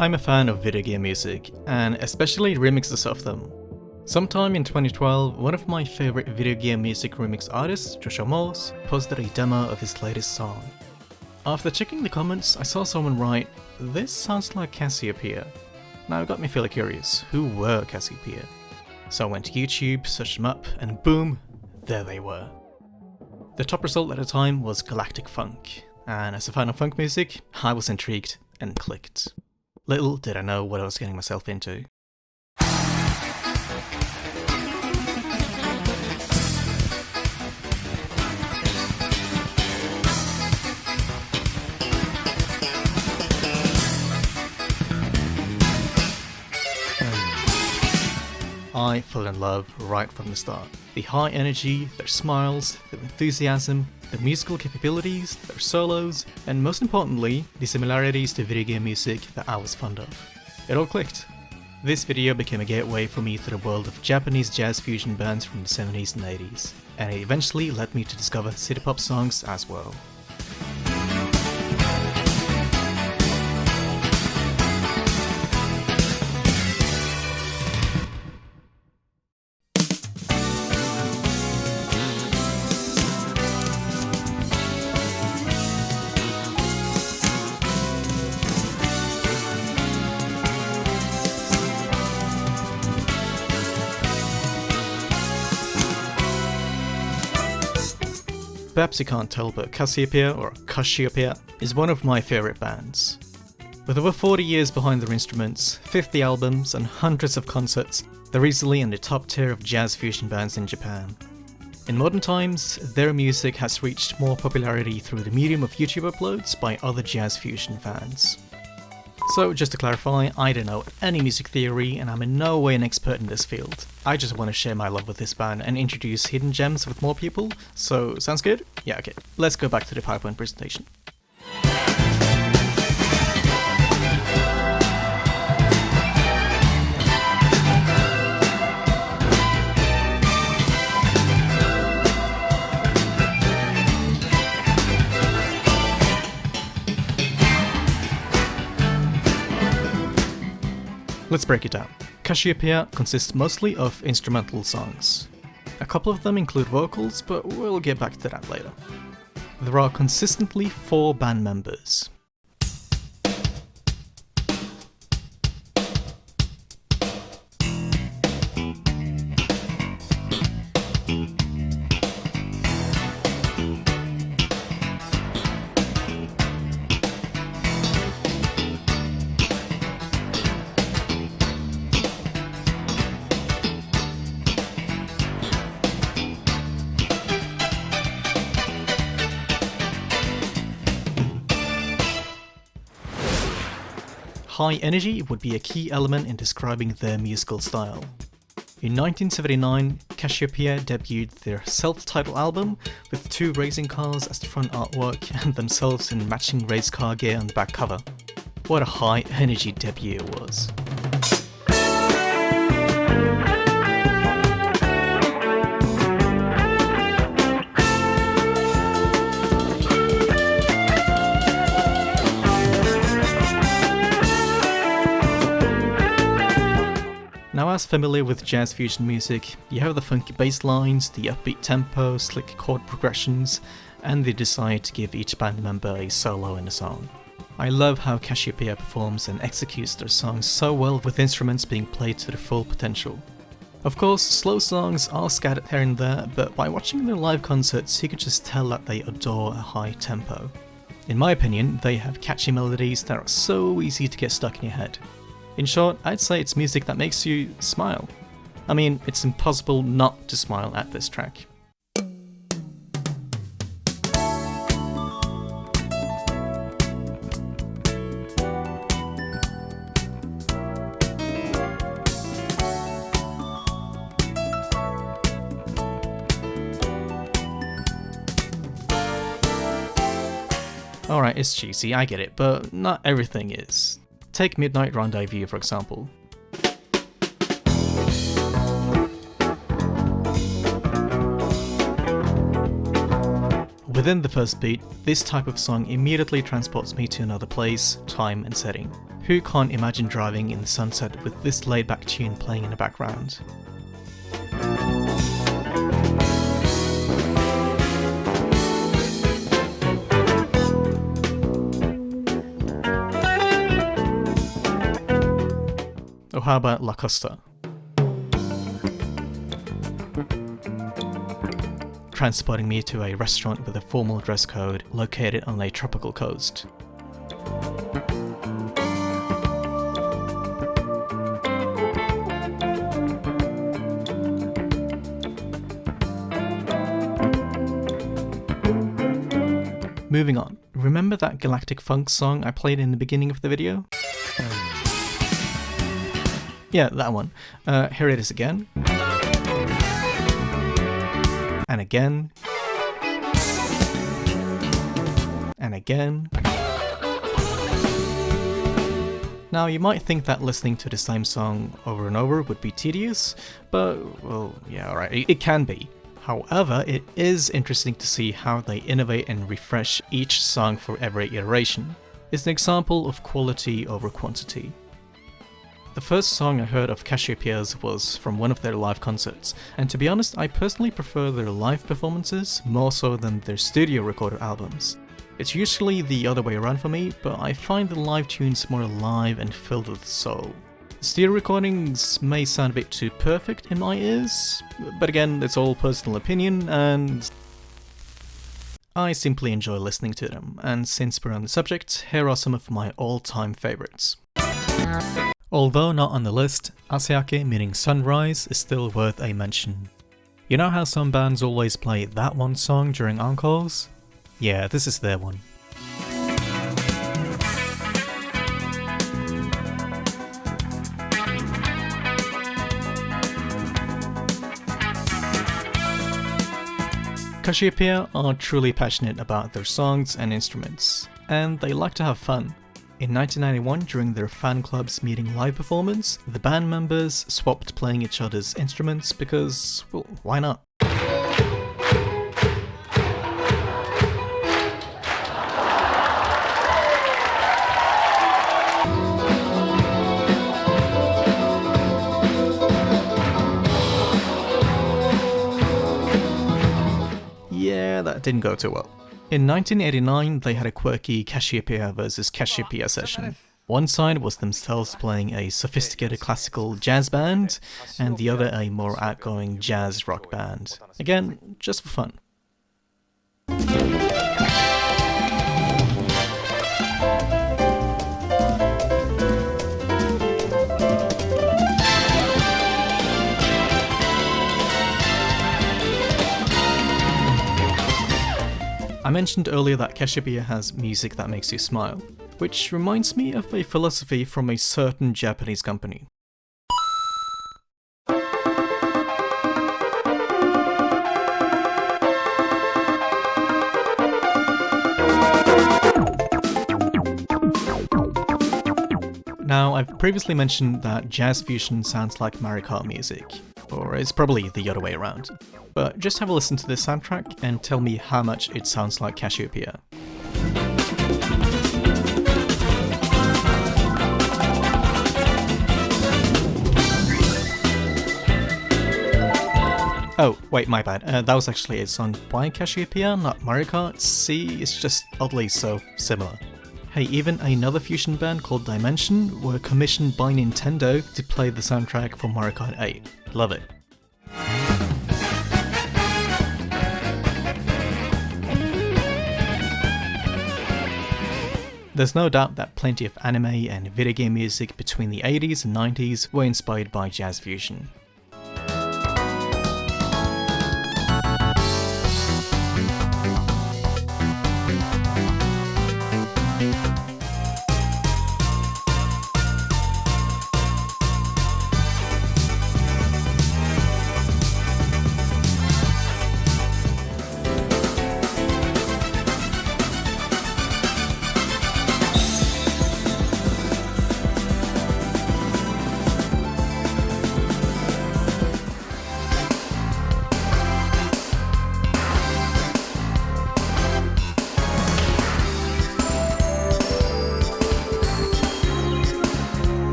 I'm a fan of video game music, and especially remixes of them. Sometime in 2012, one of my favorite video game music remix artists, Joshua Morse, posted a demo of his latest song. After checking the comments, I saw someone write, "This sounds like Cassiopeia." Now it got me feeling curious, who were Cassiopeia? So I went to YouTube, searched them up, and boom, there they were. The top result at the time was Galactic Funk, and as a fan of funk music, I was intrigued and clicked. Little did I know what I was getting myself into. I fell in love right from the start. The high energy, their smiles, their enthusiasm, their musical capabilities, their solos, and most importantly, the similarities to video game music that I was fond of. It all clicked. This video became a gateway for me to the world of Japanese jazz fusion bands from the 70s and 80s, and it eventually led me to discover city pop songs as well. Perhaps you can't tell, but Cassiopeia, or Cassiopeia, is one of my favourite bands. With over 40 years behind their instruments, 50 albums, and hundreds of concerts, they're easily in the top tier of jazz fusion bands in Japan. In modern times, their music has reached more popularity through the medium of YouTube uploads by other jazz fusion fans. So, just to clarify, I don't know any music theory and I'm in no way an expert in this field. I just want to share my love with this band and introduce hidden gems with more people, so sounds good? Yeah, okay. Let's go back to the PowerPoint presentation. Let's break it down. Cassiopeia consists mostly of instrumental songs. A couple of them include vocals, but we'll get back to that later. There are consistently 4 band members. High energy would be a key element in describing their musical style. In 1979, Cassiopeia debuted their self-titled album with 2 racing cars as the front artwork and themselves in matching race car gear on the back cover. What a high energy debut it was. Now, as familiar with jazz fusion music, you have the funky bass lines, the upbeat tempo, slick chord progressions, and the desire to give each band member a solo in the song. I love how Cassiopeia performs and executes their songs so well with instruments being played to their full potential. Of course, slow songs are scattered here and there, but by watching their live concerts you can just tell that they adore a high tempo. In my opinion, they have catchy melodies that are so easy to get stuck in your head. In short, I'd say it's music that makes you smile. I mean, it's impossible not to smile at this track. Alright, it's cheesy, I get it, but not everything is. Take Midnight Rendezvous for example. Within the first beat, this type of song immediately transports me to another place, time and setting. Who can't imagine driving in the sunset with this laid-back tune playing in the background? Or how about La Costa? Transporting me to a restaurant with a formal dress code located on a tropical coast. Moving on, remember that Galactic Funk song I played in the beginning of the video? Yeah, that one. Here it is again. And again. And again. Now, you might think that listening to the same song over and over would be tedious, but, well, yeah, alright, it can be. However, it is interesting to see how they innovate and refresh each song for every iteration. It's an example of quality over quantity. The first song I heard of Cassiopeia's was from one of their live concerts, and to be honest, I personally prefer their live performances more so than their studio recorded albums. It's usually the other way around for me, but I find the live tunes more alive and filled with soul. Studio recordings may sound a bit too perfect in my ears, but again, it's all personal opinion, and I simply enjoy listening to them, and since we're on the subject, here are some of my all-time favorites. Although not on the list, Aseake meaning sunrise is still worth a mention. You know how some bands always play that one song during encores? Yeah, this is their one. Cassiopea are truly passionate about their songs and instruments, and they like to have fun. In 1991, during their fan club's meeting live performance, the band members swapped playing each other's instruments because, well, why not? Yeah, that didn't go too well. In 1989, they had a quirky Cassiopea vs Cassiopea session. One side was themselves playing a sophisticated classical jazz band, and the other a more outgoing jazz rock band. Again, just for fun. I mentioned earlier that Cassiopea has music that makes you smile, which reminds me of a philosophy from a certain Japanese company. Now, I've previously mentioned that jazz fusion sounds like Mario Kart music, or it's probably the other way around. But just have a listen to this soundtrack and tell me how much it sounds like Cassiopea. Oh, wait, my bad. That was actually a song by Cassiopea, not Mario Kart. See, it's just oddly so similar. Hey, even another fusion band called Dimension were commissioned by Nintendo to play the soundtrack for Mario Kart 8. Love it. There's no doubt that plenty of anime and video game music between the 80s and 90s were inspired by jazz fusion.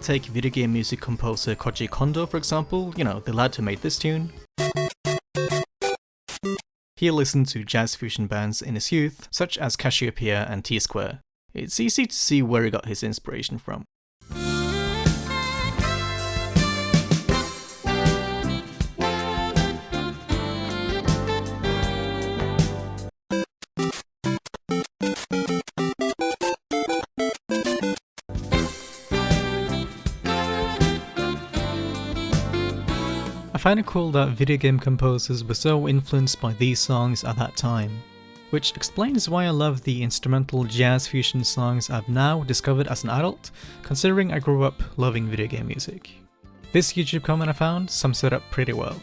take video game music composer Koji Kondo for example, you know, the lad who made this tune. He listened to jazz fusion bands in his youth, such as Cassiopeia and T-Square. It's easy to see where he got his inspiration from. I find it cool that video game composers were so influenced by these songs at that time, which explains why I love the instrumental jazz fusion songs I've now discovered as an adult, considering I grew up loving video game music. This YouTube comment I found sums it up pretty well.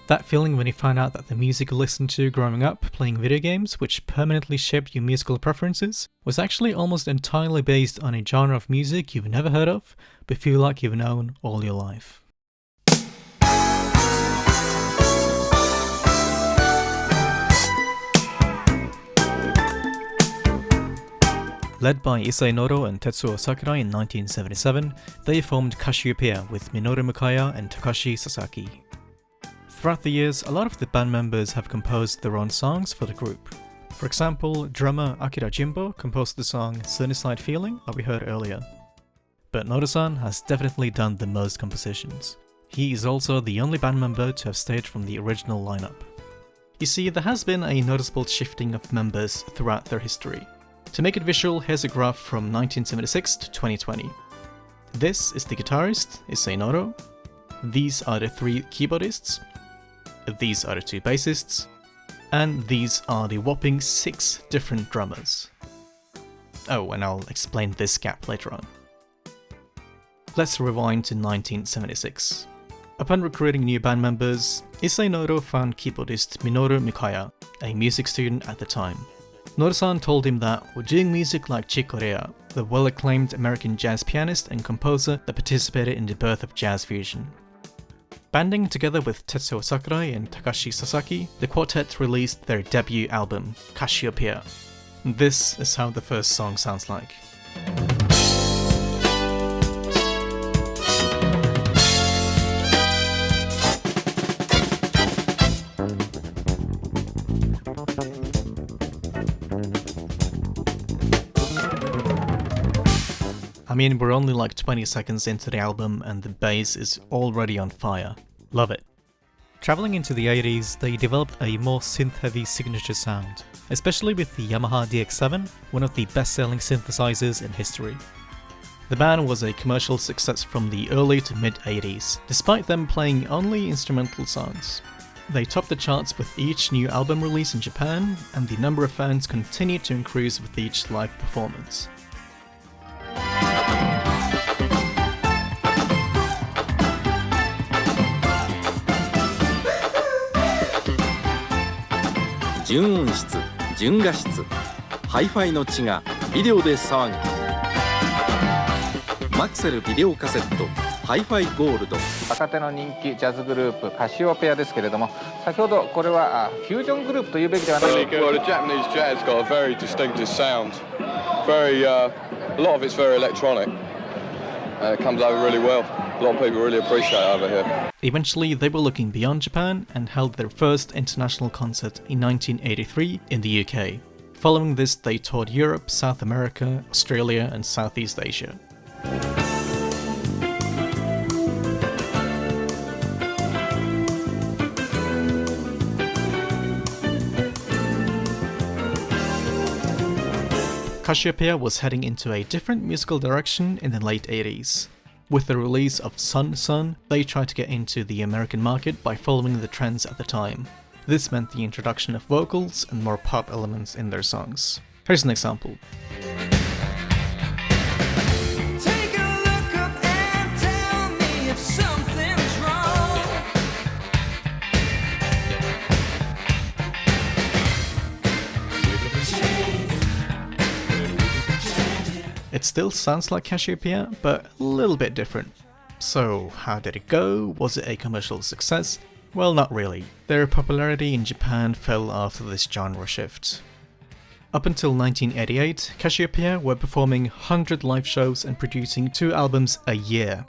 That feeling when you find out that the music you listened to growing up playing video games, which permanently shaped your musical preferences, was actually almost entirely based on a genre of music you've never heard of, but feel like you've known all your life. Led by Issei Noto and Tetsuo Sakurai in 1977, they formed Cassiopeia with Minoru Mikaya and Takashi Sasaki. Throughout the years, a lot of the band members have composed their own songs for the group. For example, drummer Akira Jimbo composed the song Sunnyside Feeling that we heard earlier. But Noto-san has definitely done the most compositions. He is also the only band member to have stayed from the original lineup. You see, there has been a noticeable shifting of members throughout their history. To make it visual, here's a graph from 1976 to 2020. This is the guitarist, Issei Noto. These are the 3 keyboardists. These are the 2 bassists. And these are the whopping 6 different drummers. Oh, and I'll explain this gap later on. Let's rewind to 1976. Upon recruiting new band members, Issei Noto found keyboardist Minoru Mikaya, a music student at the time. Noto-san told him that we're doing music like Chick Corea, the well-acclaimed American jazz pianist and composer that participated in the birth of jazz fusion. Banding together with Tetsuo Sakurai and Takashi Sasaki, the quartet released their debut album, Cassiopeia. This is how the first song sounds like. I mean, we're only like 20 seconds into the album and the bass is already on fire. Love it. Travelling into the 80s, they developed a more synth-heavy signature sound, especially with the Yamaha DX7, one of the best-selling synthesizers in history. The band was a commercial success from the early to mid-80s, despite them playing only instrumental songs. They topped the charts with each new album release in Japan, and the number of fans continued to increase with each live performance.純音質、純画質、ハイファイの血がビデオで騒ぐ。マクセルビデオカセット、ハイファイゴールド。若手の人気ジャズグループカシオペアですけれども、先ほどこれはフュージョングループというべきではない。Well, the Japanese jazz got a very distinctive sound. A lot of it's very electronic, and it comes over really well. A lot of people really appreciate it over here. Eventually, they were looking beyond Japan and held their first international concert in 1983 in the UK. Following this, they toured Europe, South America, Australia, and Southeast Asia. Cassiopeia was heading into a different musical direction in the late 80s. With the release of Sun Sun, they tried to get into the American market by following the trends at the time. This meant the introduction of vocals and more pop elements in their songs. Here's an example. It still sounds like Cassiopeia, but a little bit different. So, how did it go? Was it a commercial success? Well, not really. Their popularity in Japan fell after this genre shift. Up until 1988, Cassiopeia were performing 100 live shows and producing 2 albums a year.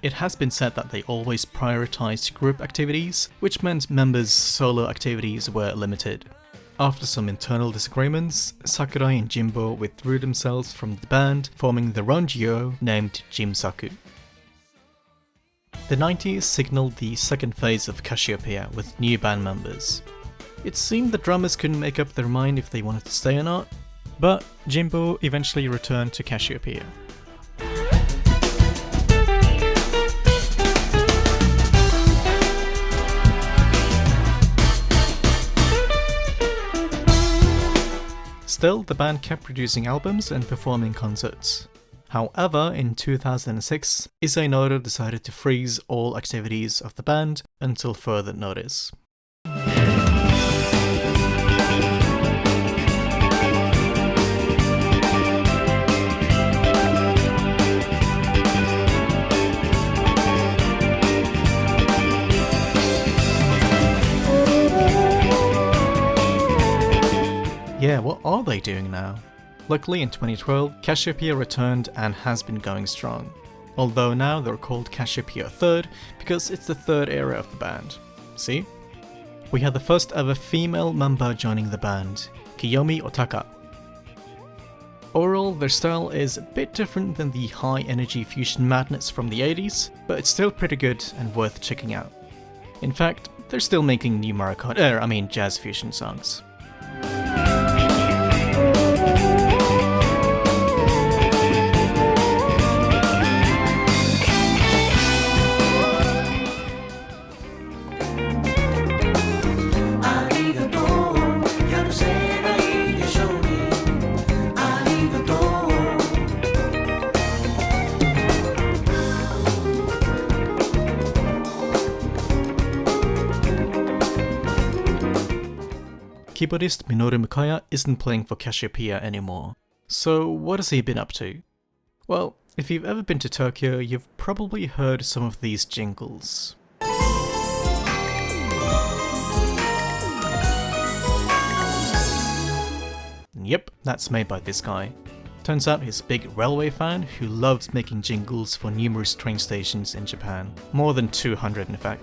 It has been said that they always prioritized group activities, which meant members' solo activities were limited. After some internal disagreements, Sakurai and Jimbo withdrew themselves from the band, forming their own duo named Jimsaku. The 90s signaled the second phase of Cassiopeia with new band members. It seemed the drummers couldn't make up their mind if they wanted to stay or not, but Jimbo eventually returned to Cassiopeia. Still, the band kept producing albums and performing concerts. However, in 2006, Issei Noda decided to freeze all activities of the band until further notice. Yeah, what are they doing now? Luckily in 2012, Cassiopeia returned and has been going strong. Although now they're called Cassiopeia Third because it's the third era of the band. See? We had the first ever female member joining the band, Kiyomi Otaka. Overall, their style is a bit different than the high energy fusion madness from the 80s, but it's still pretty good and worth checking out. In fact, they're still making new jazz fusion songs. Keyboardist Minoru Mikaya isn't playing for Cassiopeia anymore. So what has he been up to? Well, if you've ever been to Tokyo, you've probably heard some of these jingles. Yep, that's made by this guy. Turns out he's a big railway fan who loves making jingles for numerous train stations in Japan. More than 200 in fact.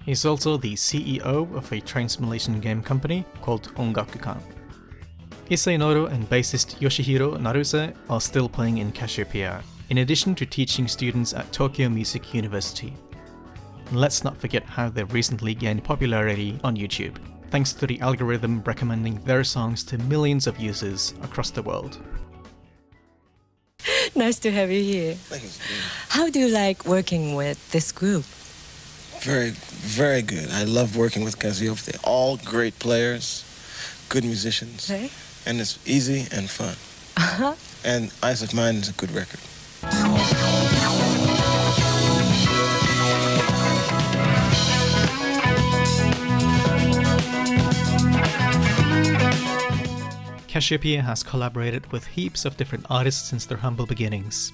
He's also the CEO of a train simulation game company called Ongakukan. Issei Noda and bassist Yoshihiro Naruse are still playing in Cassiopeia, in addition to teaching students at Tokyo Music University. And let's not forget how they recently gained popularity on YouTube, thanks to the algorithm recommending their songs to millions of users across the world. Nice to have you here. Thank you. How do you like working with this group? Very, very good. I love working with Cassiopeia. They're all great players, good musicians, Hey? and it's easy and fun. And Ice of Mind is a good record. Cassiopeia has collaborated with heaps of different artists since their humble beginnings.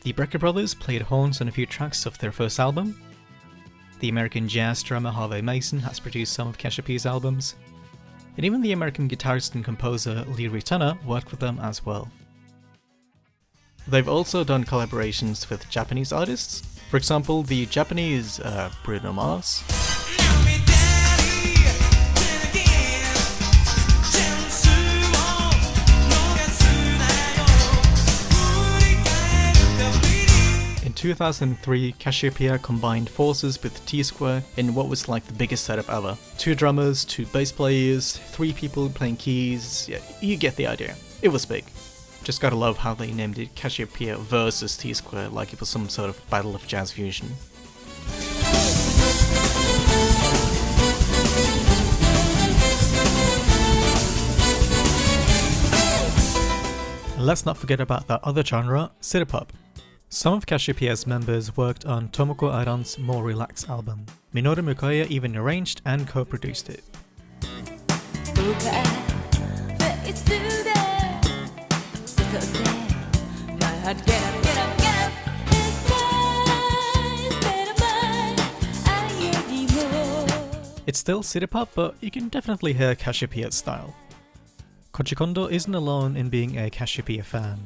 The Brecker Brothers played horns on a few tracks of their first album. The American jazz drummer Harvey Mason has produced some of Cassiopeia's albums. And even the American guitarist and composer Leroy Turner worked with them as well. They've also done collaborations with Japanese artists, for example the Japanese Bruno Mars. In 2003, Cassiopeia combined forces with T-Square in what was like the biggest setup ever. 2 drummers, 2 bass players, 3 people playing keys, yeah, you get the idea. It was big. Just gotta love how they named it Cassiopeia versus T-Square like it was some sort of battle of jazz fusion. And let's not forget about that other genre, Citipop. Some of Cassiopeia's members worked on Tomoko Aran's more relaxed album. Minoru Mikaya even arranged and co-produced it. It's still Citipop, but you can definitely hear Cassiopeia's style. Koji Kondo isn't alone in being a Cassiopeia fan.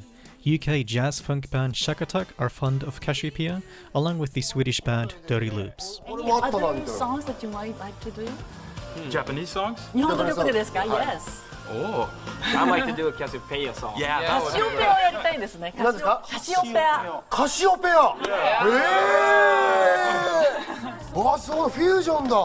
UK jazz funk band Shakatak are fond of Cassiopeia, along with the Swedish band Dirty Loops. Any other songs that you might like to do? Japanese songs? 日本語で僕ですか Yes. Oh, I'd like to do a Cassiopeia song. Yeah, カシオペアをやりたいんですね。何ですか？カシオペア。カシオペア。わあ、すごいフュージョンだ。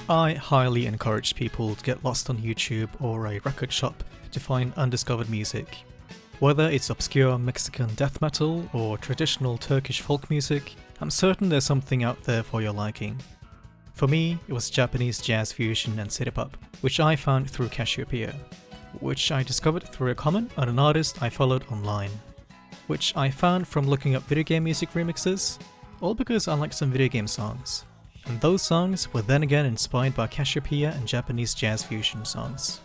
I highly encourage people to get lost on YouTube or a record shop to find undiscovered music. Whether it's obscure Mexican death metal or traditional Turkish folk music, I'm certain there's something out there for your liking. For me, it was Japanese jazz fusion and city pop, which I found through Cassiopeia, which I discovered through a comment on an artist I followed online, which I found from looking up video game music remixes, all because I like some video game songs. And those songs were then again inspired by Cassiopeia and Japanese jazz fusion songs.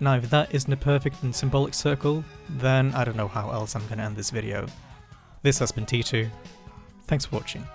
Now if that isn't a perfect and symbolic circle, then I don't know how else I'm gonna end this video. This has been T2. Thanks for watching.